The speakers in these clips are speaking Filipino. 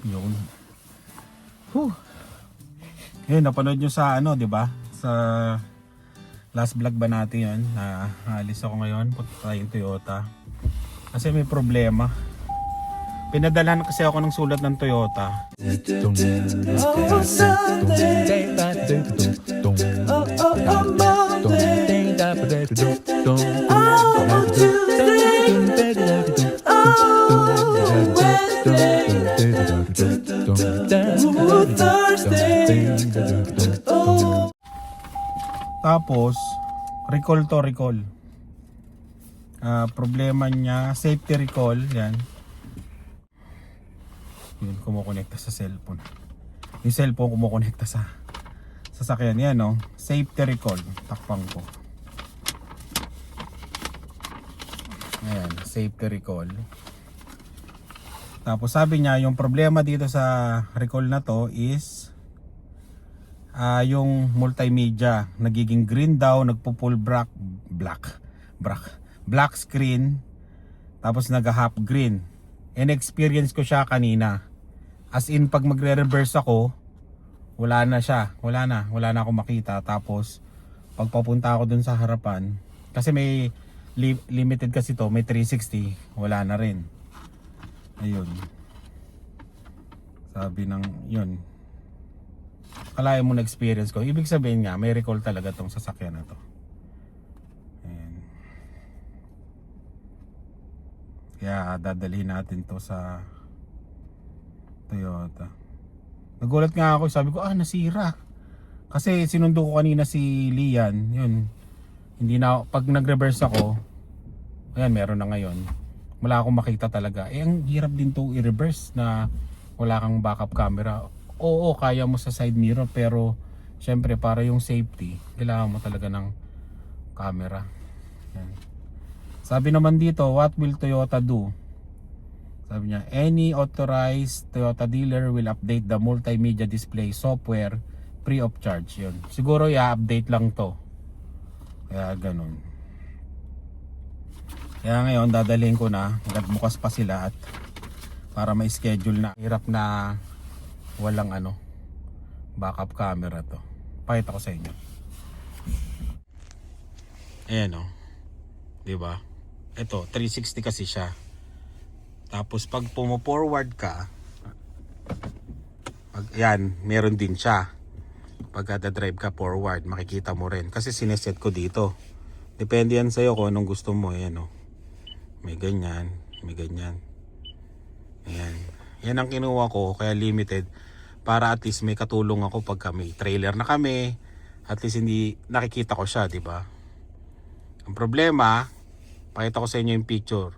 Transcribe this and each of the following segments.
Yun. Whew. Yun, napanood nyo sa ano, di ba? Sa last vlog ba natin yun? Na alis ako ngayon, punta tayo yung Toyota. Kasi may problema. Pinadalhan kasi ako ng sulat ng Toyota. Tapos, recall to recall. Problema niya, safety recall, yan. Yun, kumukonekta sa cellphone. Yung cellphone kumukonekta sa sasakyan. Yan, no? Safety recall. Takpang ko. Ayan, safety recall. Tapos sabi niya, yung problema dito sa recall na to is yung multimedia. Nagiging green daw, nagpo-full black screen. Tapos nag-half green. In-experience ko siya kanina. As in, pag magre-reverse ako, wala na siya. Wala na ako makita. Tapos, pag papunta ako dun sa harapan, kasi may limited kasi to, may 360, wala na rin. Ayun. Sabi ng, yun. Kalahin mo na experience ko. Ibig sabihin nga, may recall talaga tong sasakyan na to. Ayan. Kaya dadalhin natin to sa Toyota. Nagulat nga ako, sabi ko nasira. Kasi sinundo ko kanina si Lian, yun. Hindi na, pag nag-reverse ako, ayan, meron na ngayon. Wala akong makita talaga. Ang hirap din to i-reverse na wala kang backup camera. Oo, kaya mo sa side mirror, pero syempre para yung safety, kailangan mo talaga ng camera. Ayan. Sabi naman dito, what will Toyota do? Sabi niya, any authorized Toyota dealer will update the multimedia display software free of charge. Yun. Siguro i-update lang to. Kaya ganun. Kaya ngayon dadalhin ko na, nagbukas pa sila at para may schedule na. Hirap na walang backup camera to. Pakita ko sa inyo. Ayan o. Diba? Ito, 360 kasi siya. Tapos pag pumo-forward ka, yan, meron din siya. Pag drive ka forward, makikita mo rin. Kasi sineset ko dito. Depende yan sa'yo kung anong gusto mo. Ayan o. May ganyan, may ganyan. Ayan. Yan ang kinuha ko, kaya limited. Para at least may katulong ako pagka may trailer na kami. At least hindi nakikita ko siya, di ba? Ang problema, pakita ko sa inyo yung picture.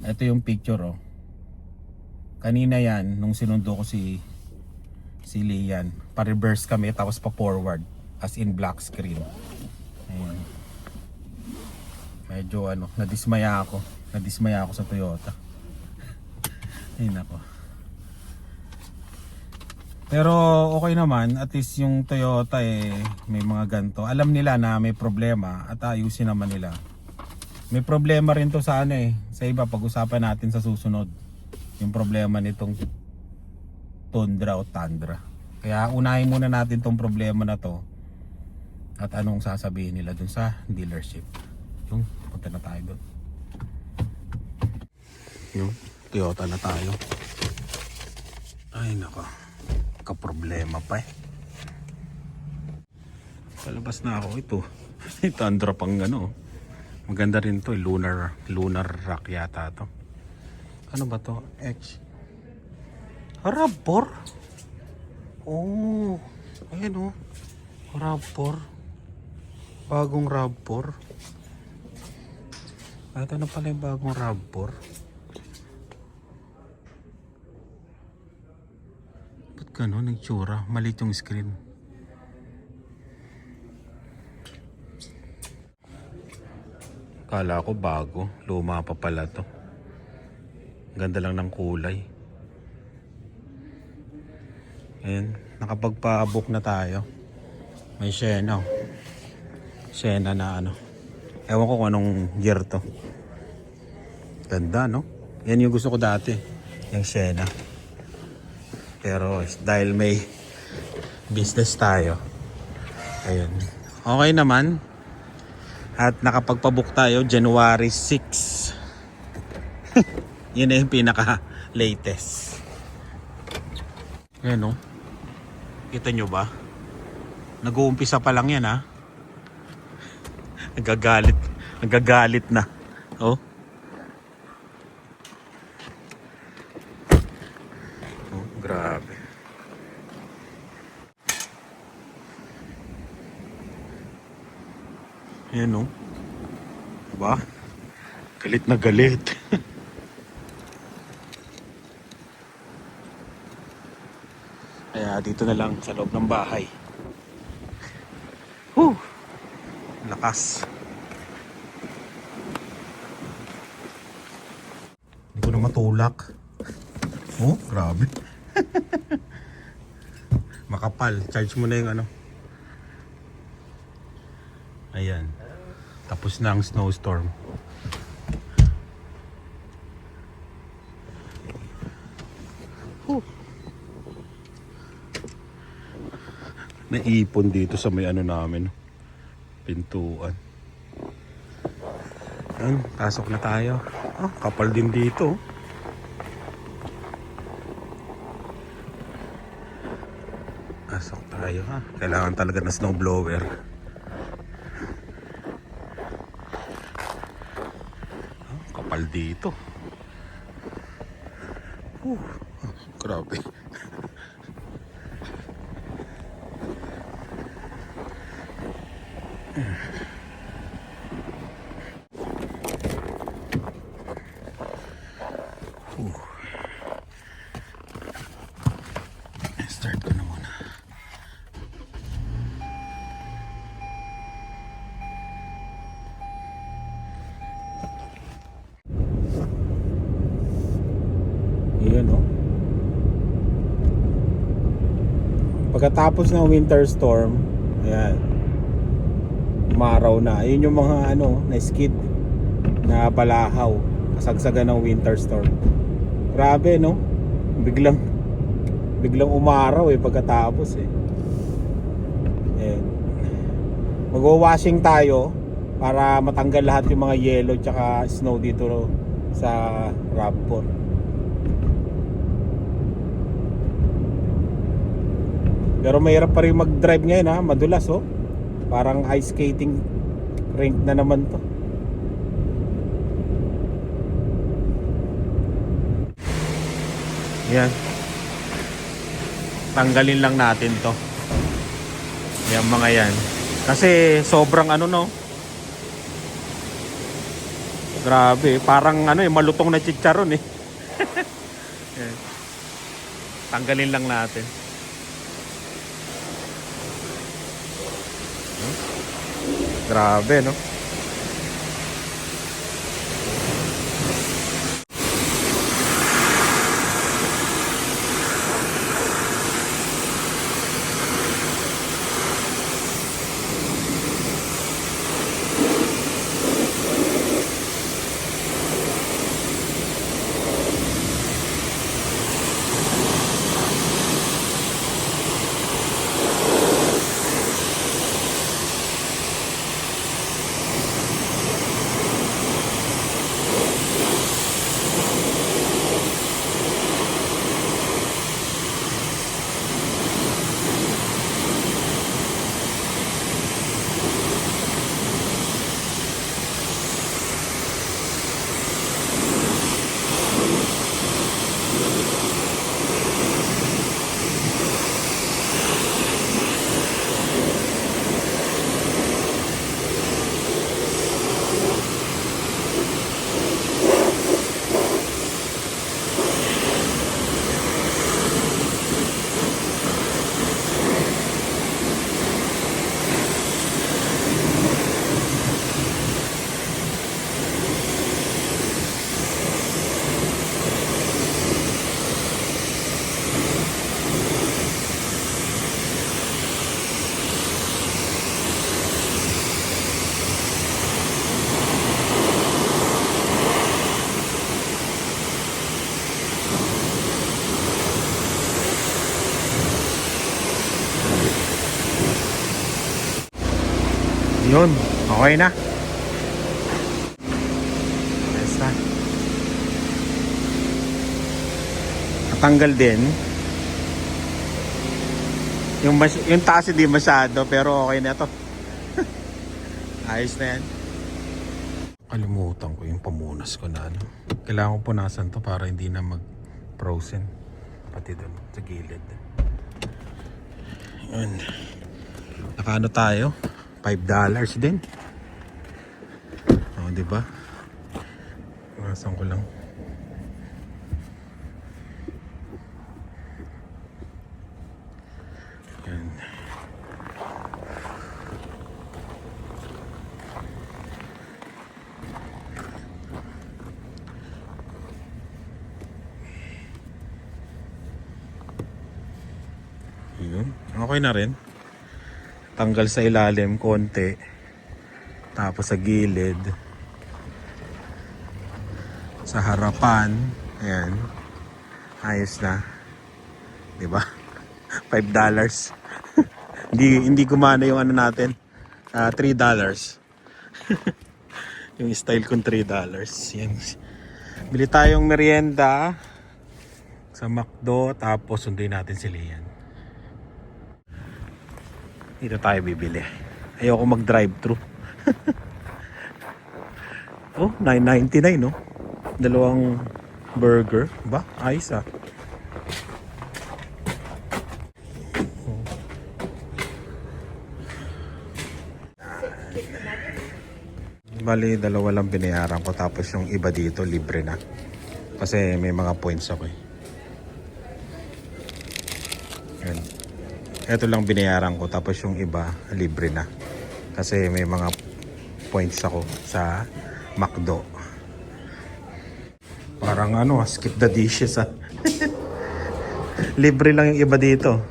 Ito yung picture oh. Kanina yan, nung sinundo ko si Lian, pa-reverse kami tapos pa-forward. As in black screen. Ayan. Medyo nadismaya ako. Nadismaya ako sa Toyota. Ayun ako. Pero okay naman, at least yung Toyota may mga ganto. Alam nila na may problema at ayusin naman nila. May problema rin to sa sa iba, pag-usapan natin sa susunod. Yung problema nitong Tundra o Tundra. Kaya unahin muna natin tong problema na to. At anong sasabihin nila dun sa dealership. Yung, punta na tayo dun. Yung, Toyota na tayo. Ay nako. Kaproblema pa Palabas na ako ito. Tundra pang maganda rin to, lunar rock yata to. Ano ba to? X RAV4. Oh, ayan RAV4. Bagong RAV4. Ito na pala yung bagong RAV4. Ba't gano'n nagtsura? Maliit yung screen. Kala ko bago, luma pa pala to. Ganda lang ng kulay. Ayan, nakapagpa-book na tayo. May Sienna. Sienna na Ewan ko kung anong year to. Ganda, no? Yan yung gusto ko dati. Yung Sienna. Pero dahil may business tayo. Ayun. Okay naman. At nakapagpabook tayo January 6. Yun na yung pinaka latest. Ayan o. Kita nyo ba? Nag-uumpisa pa lang yan ha. Nagagalit. Nagagalit na. Oh. Oh, grabe. Ayan o. Diba? Galit na galit. Kaya dito na lang sa loob ng bahay. Whew! Lakas. Hindi ko na matulak. Oh, grabe. Makapal. Charge mo na yung ano. Ayan. Tapos na ang snowstorm. Whew. Naipon dito sa may ano namin, pintuan. Yan, pasok na tayo. Ah, kapal din dito. Pasok tayo ha. Kailangan talaga ng snowblower. Ah, kapal dito. Grabe. Start ko na muna. Iyan o. Pagkatapos ng winter storm, ayan, umaraw na. Yun yung mga ano, na skid, na balahaw, kasagsagan ng winter storm. Grabe no? Biglang umaraw pagkatapos Ayan. Mag-washing tayo para matanggal lahat yung mga yellow tsaka snow dito sa RAV4. Pero mahirap pa rin mag-drive ngayon ha, madulas Parang ice skating rink na naman to. Yan. Tanggalin lang natin to. Yan mga yan. Kasi sobrang ano no. Grabe, parang ano malutong na chicharon Yan. Tanggalin lang natin. Grabe no. Yun, okay na. Yes na. Natanggal din. Yung taas hindi masyado, pero okay na to. Ayos na yan. Kalimutan ko yung pamunas ko na ano. Kailangan ko punasan to para hindi na mag-frozen. Pati doon sa gilid. Yun. Nakaano tayo? $5 din. O, diba? Punasan ko lang. Yan. Yun. Okay na rin. Tanggal sa ilalim konti. Tapos sa gilid. Sa harapan. Ayan. Ayos na. Diba? $5. hindi gumana yung ano natin. $3. Yung style kong $3. Yan. Bili tayong merienda sa McDo. Tapos sunduin natin si Lian. Dito tayo bibili. Ayoko mag-drive-thru. Oh, $9.99 no? Dalawang burger. Ba? Ayos ah. Bali, dalawa lang binayaran ko. Tapos yung iba dito, libre na. Kasi may mga points ako eh. Yan. Ito lang binayaran ko. Tapos yung iba, libre na. Kasi may mga points ako sa McDo. Parang ano, skip the dishes ah. Libre lang yung iba dito.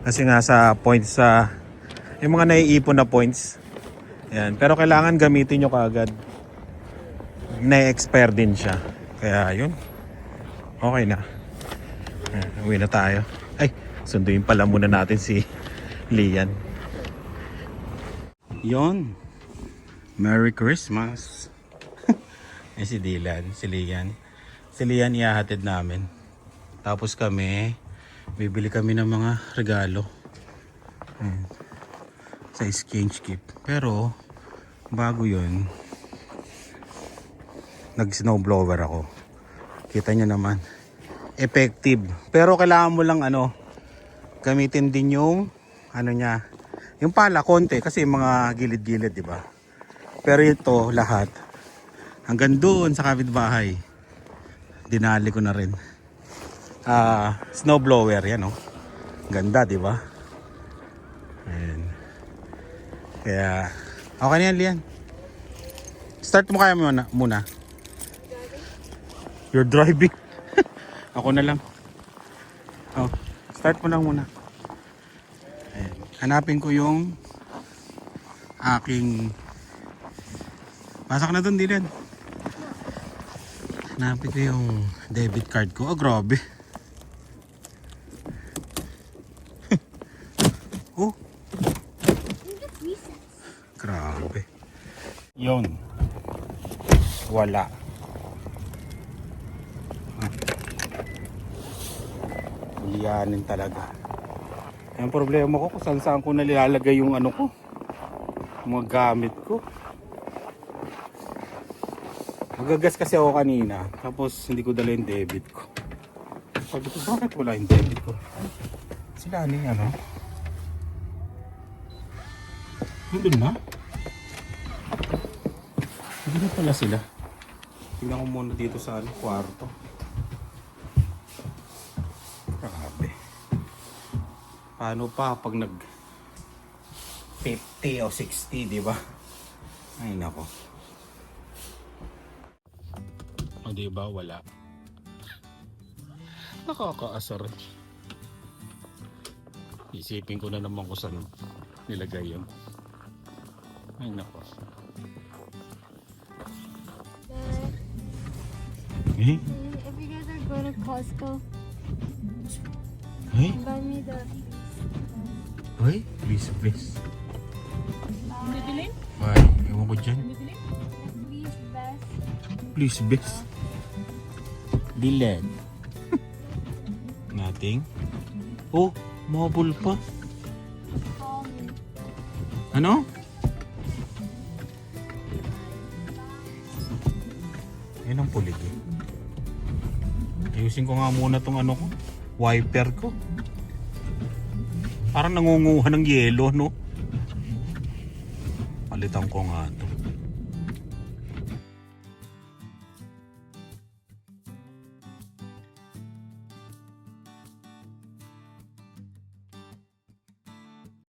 Kasi nga sa points sa... yung mga naiipon na points. Yan. Pero kailangan gamitin nyo kaagad. Na-expire din siya. Kaya yun. Okay na. Uwi na tayo. Ay, sunduin pala muna natin si Lian. Yon. Merry Christmas. Eh si Dylan, si Lian. Si Lian ihahatid namin. Tapos kami, bibili kami ng mga regalo. Sa exchange gift. Pero, bago yun, nag-snowblower ako. Kita nyo naman. Effective. Pero kailangan mo lang gamitin din yung niya. Yung pala konti kasi mga gilid-gilid, di ba? Pero ito lahat hanggang doon sa kapitbahay. Dinali ko na rin. Snowblower yan, oh. Ganda, di ba? Ayan. Kaya okay na yan, Lian. Start mo kaya muna. You're driving. Ako na lang. Oh, start mo lang muna. Ayan. Hanapin ko yung aking... Pasok na dun, Dylan. Hanapin ko yung debit card ko. Oh, grabe. Oh. Grabe. Yun. Wala. Ulianin talaga. Ang problema ko kung saan ko nilalagay yung ko. Mga gamit ko. Magagas kasi ako kanina. Tapos hindi ko dala yung debit ko. Sabi ko, bakit wala yung debit ko? Sila yung nandun na? Hindi na pala sila. Tingnan ko muna dito sa kwarto. Grabe. Paano pa pag nag 50 o 60, di ba? Ay nako. O di ba wala. Nakakaasar. Isipin ko na naman kung saan nilagay yun. Ay nako. Eh? If you guys are going to Costco, Hey? buy me the Hey? Please, please. Bibilin? Ay, ewan ko dyan. Bibilin? Please, best. Please, best. Dilan. Nothing. Oh, mobile pa. Call me. Ano? Yan ang pulig eh. Ayusin ko nga muna tong ano ko. Wiper ko. Parang nangunguha ng yelo, no? Palitan ko nga to.